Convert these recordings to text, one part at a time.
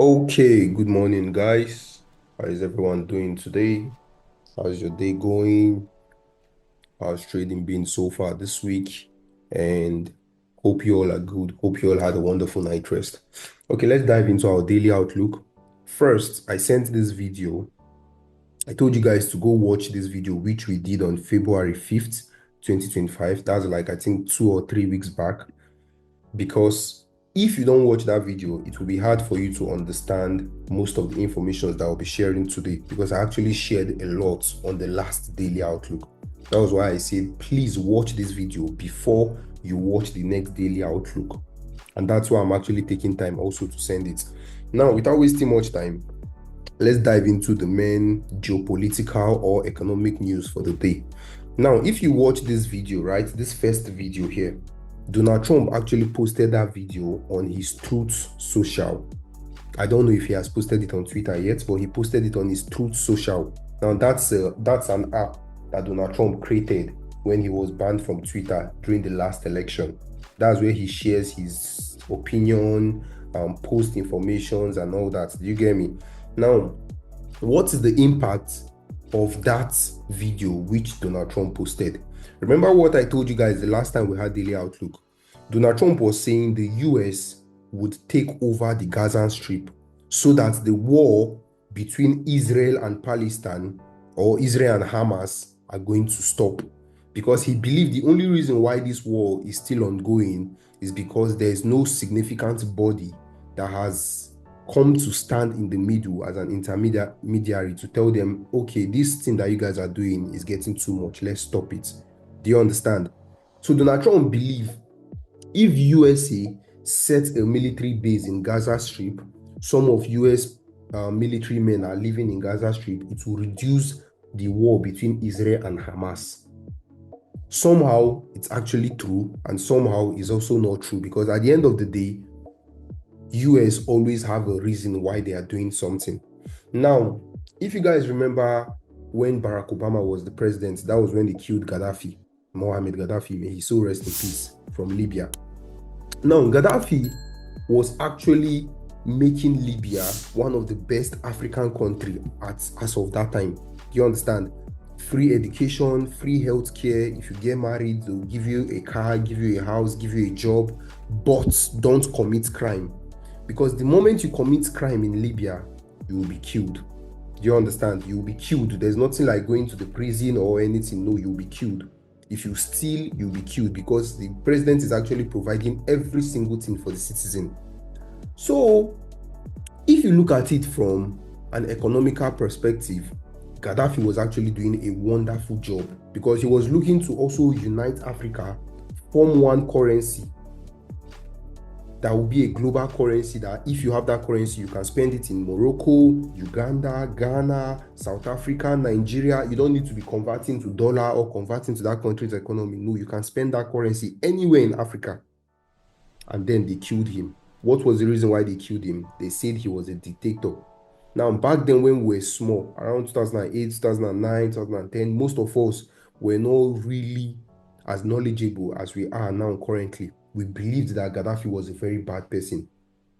Okay, good morning, guys. How is everyone doing today? How's your day going? How's trading been so far this week? And hope you all are good. Hope you all had a wonderful night rest. Okay, let's dive into our daily outlook. First, I sent this video. I told you guys to go watch this video, which we did on February 5th, 2025. That's like, I think, 2 or 3 weeks back. Because if you don't watch that video, it will be hard for you to understand most of the information that I'll be sharing today, because I actually shared a lot on the last daily outlook. That was why I said, please watch this video before you watch the next daily outlook. And that's why I'm actually taking time also to send it. Now, without wasting much time, let's dive into the main geopolitical or economic news for the day. Now, if you watch this video, right, this first video here, Donald Trump actually posted that video on his Truth Social. I don't know if he has posted it on Twitter yet, but he posted it on his Truth Social. Now, that's an app that Donald Trump created when he was banned from Twitter during the last election. That's where he shares his opinion, post informations and all that. Do you get me? Now, what is the impact of that video which Donald Trump posted? Remember what I told you guys the last time we had Daily Outlook? Donald Trump was saying the US would take over the Gaza Strip so that the war between Israel and Palestine, or Israel and Hamas, are going to stop. Because he believed the only reason why this war is still ongoing is because there is no significant body that has come to stand in the middle as an intermediary to tell them, okay, this thing that you guys are doing is getting too much, let's stop it. Do you understand? So Donald Trump believe if USA set a military base in Gaza Strip, some of US military men are living in Gaza Strip, it will reduce the war between Israel and Hamas. Somehow it's actually true, and somehow it's also not true, because at the end of the day, US always have a reason why they are doing something. Now, if you guys remember when Barack Obama was the president, that was when they killed Gaddafi, Mohammed Gaddafi, may he so rest in peace, from Libya. Now, Gaddafi was actually making Libya one of the best African country as of that time. Do you understand? Free education, free healthcare. If you get married, they'll give you a car, give you a house, give you a job, but don't commit crime. Because the moment you commit crime in Libya, you will be killed. Do you understand? You will be killed. There's nothing like going to the prison or anything. No, you'll be killed. If you steal, you'll be killed, because the president is actually providing every single thing for the citizen. So, if you look at it from an economical perspective, Gaddafi was actually doing a wonderful job, because he was looking to also unite Africa, form one currency that will be a global currency, that if you have that currency, you can spend it in Morocco, Uganda, Ghana, South Africa, Nigeria. You don't need to be converting to dollar or converting to that country's economy. No, you can spend that currency anywhere in Africa. And then they killed him. What was the reason why they killed him? They said he was a dictator. Now, back then when we were small, around 2008, 2009, 2010, most of us were not really as knowledgeable as we are now currently. We believed that Gaddafi was a very bad person.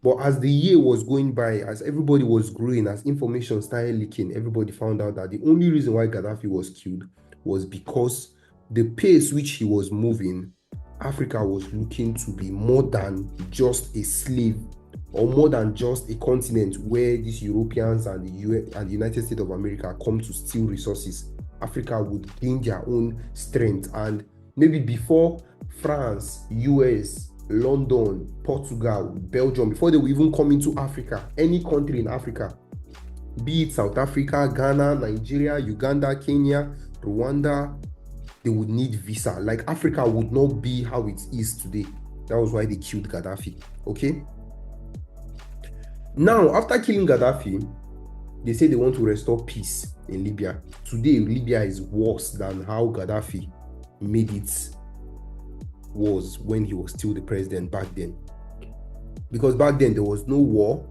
But as the year was going by, as everybody was growing, as information started leaking, everybody found out that the only reason why Gaddafi was killed was because the pace which he was moving, Africa was looking to be more than just a slave, or more than just a continent where these Europeans and the US and the United States of America come to steal resources. Africa would gain their own strength, and maybe before France, US, London, Portugal, Belgium, before they will even come into Africa, any country in Africa, be it South Africa, Ghana, Nigeria, Uganda, Kenya, Rwanda, they would need visa. Like, Africa would not be how it is today. That was why they killed Gaddafi. Okay. Now, after killing Gaddafi, they say they want to restore peace in Libya. Today, Libya is worse than how Gaddafi made it was when he was still the president back then. Because back then, there was no war,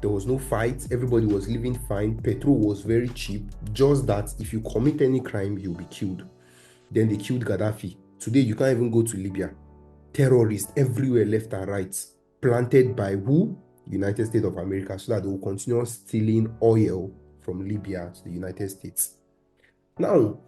there was no fight, everybody was living fine, petrol was very cheap, just that if you commit any crime, you'll be killed. Then they killed Gaddafi. Today, you can't even go to Libya. Terrorists everywhere, left and right. Planted by who? United States of America, so that they will continue stealing oil from Libya to the United States. Now,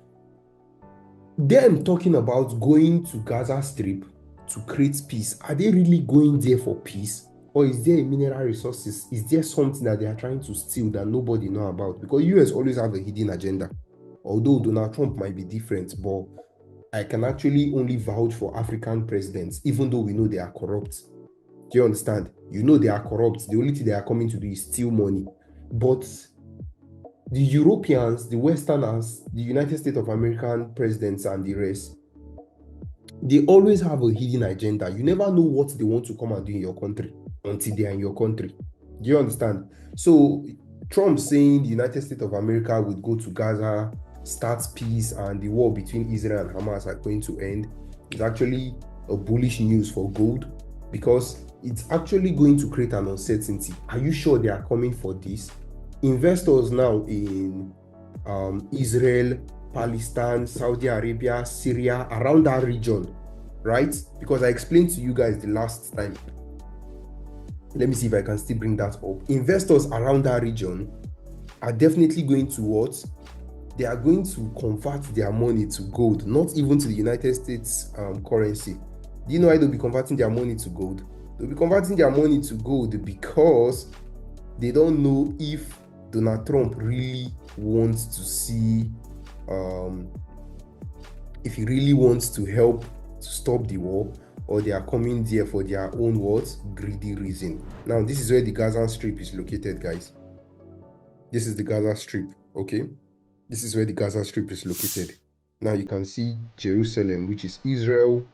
them talking about going to Gaza Strip to create peace, are they really going there for peace? Or is there a mineral resources? Is there something that they are trying to steal that nobody know about? Because US always have a hidden agenda. Although Donald Trump might be different, but I can actually only vouch for African presidents, even though we know they are corrupt. Do you understand? You know they are corrupt. The only thing they are coming to do is steal money. But the Europeans, the Westerners, the United States of American presidents and the rest, they always have a hidden agenda. You never know what they want to come and do in your country until they are in your country. Do you understand? So Trump saying the United States of America would go to Gaza, start peace, and the war between Israel and Hamas are going to end is actually a bullish news for gold, because it's actually going to create an uncertainty. Are you sure they are coming for this? Investors now in Israel, Palestine, Saudi Arabia, Syria, around that region, right? Because I explained to you guys the last time. Let me see if I can still bring that up. Investors around that region are definitely going to what? They are going to convert their money to gold, not even to the United States currency. Do you know why they'll be converting their money to gold? They'll be converting their money to gold because they don't know if Donald Trump really wants to see, if he really wants to help to stop the war, or they are coming there for their own what? Greedy reason. Now, this is where the Gaza Strip is located, guys. This is the Gaza Strip, okay? This is where the Gaza Strip is located. Now, you can see Jerusalem, which is Israel.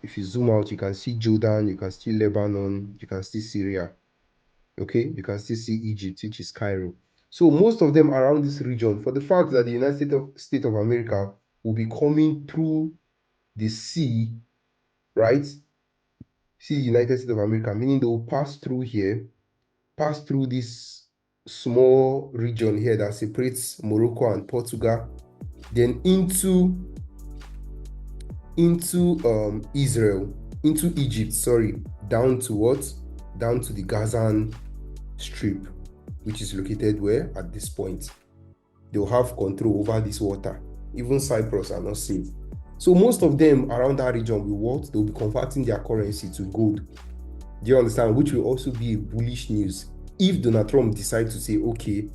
If you zoom out, you can see Jordan, you can see Lebanon, you can see Syria. Okay, you can still see Egypt, which is Cairo. So most of them around this region, for the fact that the United States of America will be coming through the sea, right? See, the United States of America, meaning they will pass through here, pass through this small region here that separates Morocco and Portugal, then into Israel, into Egypt, sorry, down to what? Down to the Gazan Strip, which is located where? At this point. They'll have control over this water. Even Cyprus are not safe. So most of them around that region will what? They'll be converting their currency to gold. Do you understand? Which will also be a bullish news if Donald Trump decides to say, okay,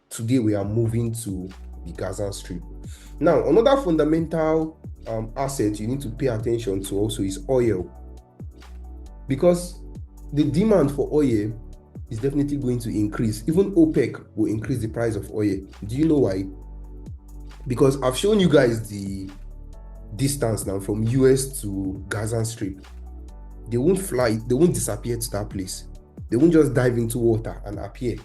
today we are moving to the Gaza Strip. Now, another fundamental asset you need to pay attention to also is oil, because the demand for oil is definitely going to increase. Even OPEC will increase the price of oil. Do you know why? Because I've shown you guys the distance now from US to Gaza Strip. They won't fly, they won't disappear to that place. They won't just dive into water and appear.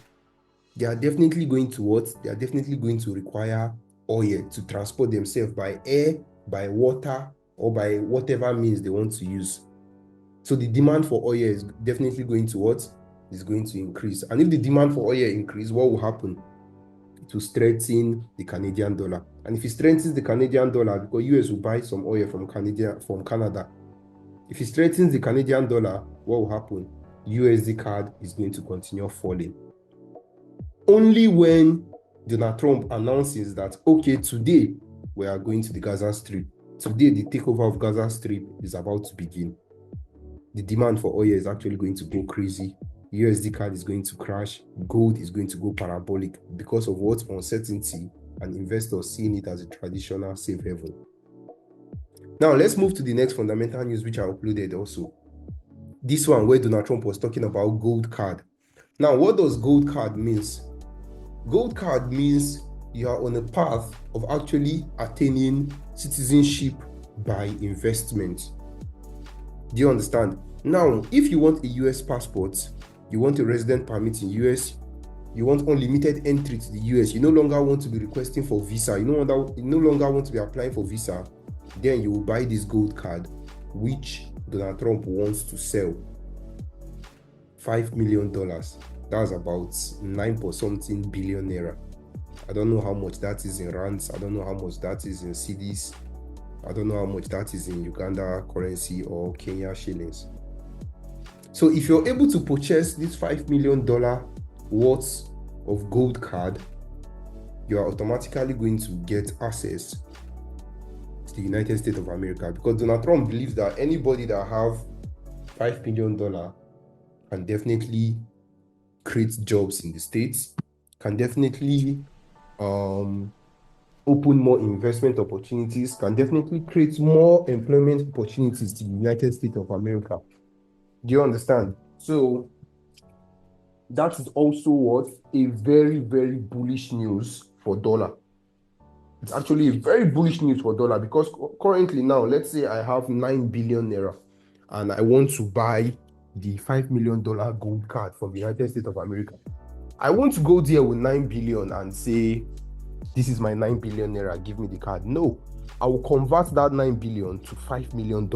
They are definitely going to what? They are definitely going to require oil to transport themselves by air, by water, or by whatever means they want to use. So the demand for oil is definitely going to what? Is going to increase. And if the demand for oil increase, what will happen? It will strengthen the Canadian dollar. And if it strengthens the Canadian dollar, because US will buy some oil from Canada. If it strengthens the Canadian dollar, what will happen? USD CAD is going to continue falling. Only when Donald Trump announces that, okay, today we are going to the Gaza Strip. Today the takeover of Gaza Strip is about to begin. The demand for oil is actually going to go crazy. USD CAD is going to crash. Gold is going to go parabolic because of what? Uncertainty, and investors seeing it as a traditional safe haven. Now, let's move to the next fundamental news, which I uploaded also. This one where Donald Trump was talking about gold card. Now, what does gold card means? Gold card means you are on a path of actually attaining citizenship by investment. Do you understand? Now, if you want a US passport, you want a resident permit in US, you want unlimited entry to the US, you no longer want to be requesting for visa, you no longer want to be applying for visa, then you will buy this gold card, which Donald Trump wants to sell. $5 million. That's about 9 billion naira. I don't know how much that is in rands. I don't know how much that is in cedis. I don't know how much that is in Uganda currency or Kenya shillings. So if you're able to purchase this $5 million worth of gold card, you are automatically going to get access to the United States of America, because Donald Trump believes that anybody that have $5 million can definitely create jobs in the States, can definitely open more investment opportunities, can definitely create more employment opportunities to the United States of America. Do you understand? So that is also what a very, very bullish news for dollar. It's actually a very bullish news for dollar, because currently now, let's say I have 9 billion naira and I want to buy the $5 million gold card from the United States of America. I want to go there with 9 billion and say, this is my 9 billion naira, give me the card. No, I will convert that 9 billion to $5 million.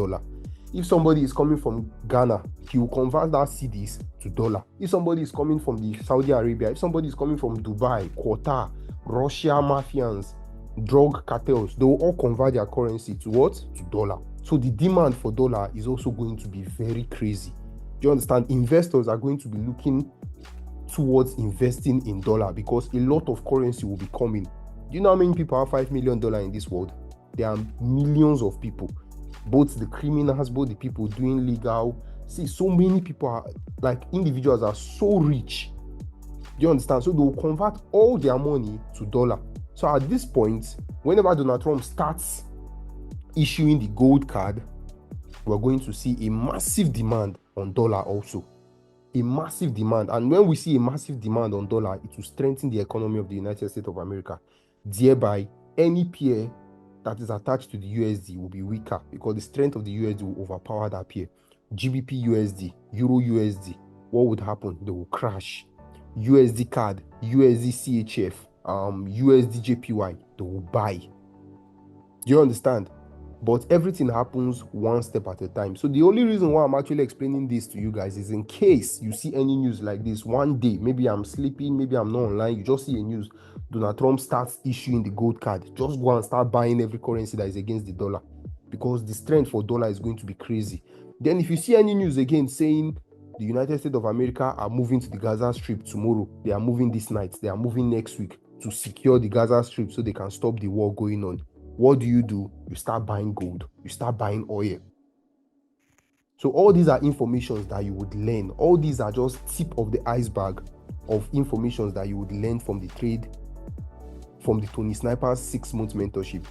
If somebody is coming from Ghana, he will convert that cedis to dollar. If somebody is coming from the Saudi Arabia, if somebody is coming from Dubai, Qatar, Russia mafians, drug cartels, they will all convert their currency to what? To dollar. So the demand for dollar is also going to be very crazy. Do you understand? Investors are going to be looking towards investing in dollar, because a lot of currency will be coming. Do you know how many people have $5 million in this world? There are millions of people, both the criminals, both the people doing legal. See, so many people are, like, individuals are so rich. Do you understand? So they will convert all their money to dollar. So at this point, whenever Donald Trump starts issuing the gold card, we're going to see a massive demand on dollar also. A massive demand. And when we see a massive demand on dollar, it will strengthen the economy of the United States of America. Thereby, any pair that is attached to the USD will be weaker, because the strength of the USD will overpower that pair. GBP USD, Euro USD, what would happen? They will crash. USD CAD, USD CHF, USD JPY, they will buy. Do you understand? But everything happens one step at a time. So the only reason why I'm actually explaining this to you guys is in case you see any news like this one day, maybe I'm sleeping, maybe I'm not online, you just see a news, Donald Trump starts issuing the gold card. Just go and start buying every currency that is against the dollar, because the strength for dollar is going to be crazy. Then if you see any news again saying the United States of America are moving to the Gaza Strip tomorrow, they are moving this night, they are moving next week to secure the Gaza Strip so they can stop the war going on, what do? You start buying gold, you start buying oil. So all these are informations that you would learn. All these are just tip of the iceberg of informations that you would learn from the trade, from the Tony Sniper's 6-month mentorship.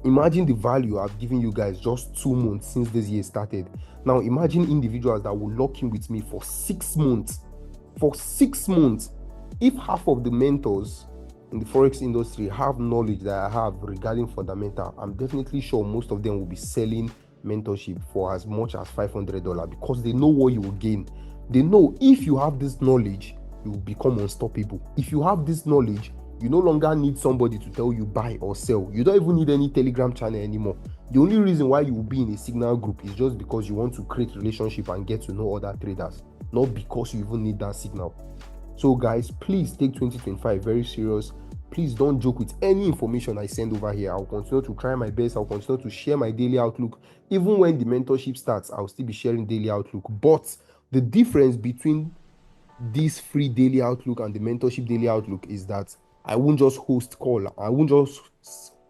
Imagine the value I've given you guys just 2 months since this year started. Now imagine individuals that will lock in with me for 6 months. For 6 months. If half of the mentors in the forex industry have knowledge that I have regarding fundamental, I'm definitely sure most of them will be selling mentorship for as much as $500, because they know what you will gain. They know if you have this knowledge, you will become unstoppable. If you have this knowledge, you no longer need somebody to tell you buy or sell. You don't even need any Telegram channel anymore. The only reason why you will be in a signal group is just because you want to create relationship and get to know other traders, not because you even need that signal. So guys, please take 2025 very serious. Please don't joke with any information I send over here. I'll continue to try my best. I'll continue to share my daily outlook. Even when the mentorship starts, I'll still be sharing daily outlook. But the difference between this free daily outlook and the mentorship daily outlook is that I won't just host call. I won't just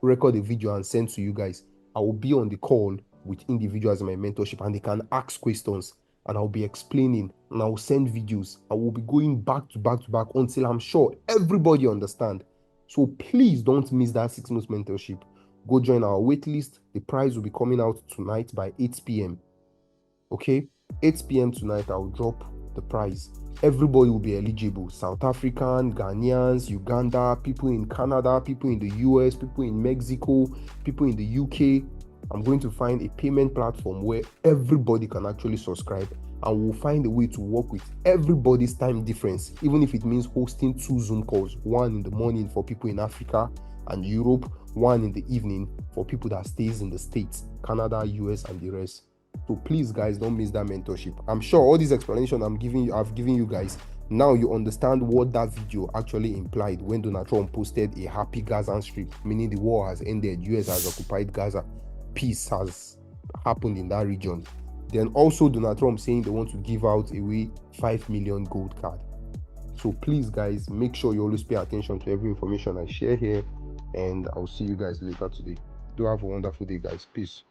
record a video and send to you guys. I will be on the call with individuals in my mentorship, and they can ask questions, and I'll be explaining, and I'll send videos. I will be going back to back to back until I'm sure everybody understands. So please don't miss that 6 months mentorship. Go join our waitlist. The prize will be coming out tonight by 8 p.m. Okay? 8 p.m. tonight, I'll drop the prize. Everybody will be eligible. South African, Ghanaians, Uganda, people in Canada, people in the US, people in Mexico, people in the UK. I'm going to find a payment platform where everybody can actually subscribe, and we'll find a way to work with everybody's time difference, even if it means hosting 2 Zoom calls, one in the morning for people in Africa and Europe, one in the evening for people that stays in the States, Canada, US, and the rest. So please guys, don't miss that mentorship. I'm sure all these explanations I've given you guys, now you understand what that video actually implied when Donald Trump posted a happy Gaza Strip, meaning the war has ended, US has occupied Gaza, peace has happened in that region. Then also Donald Trump saying they want to give out away 5 million gold card. So please, guys, make sure you always pay attention to every information I share here. And I'll see you guys later today. Do have a wonderful day, guys. Peace.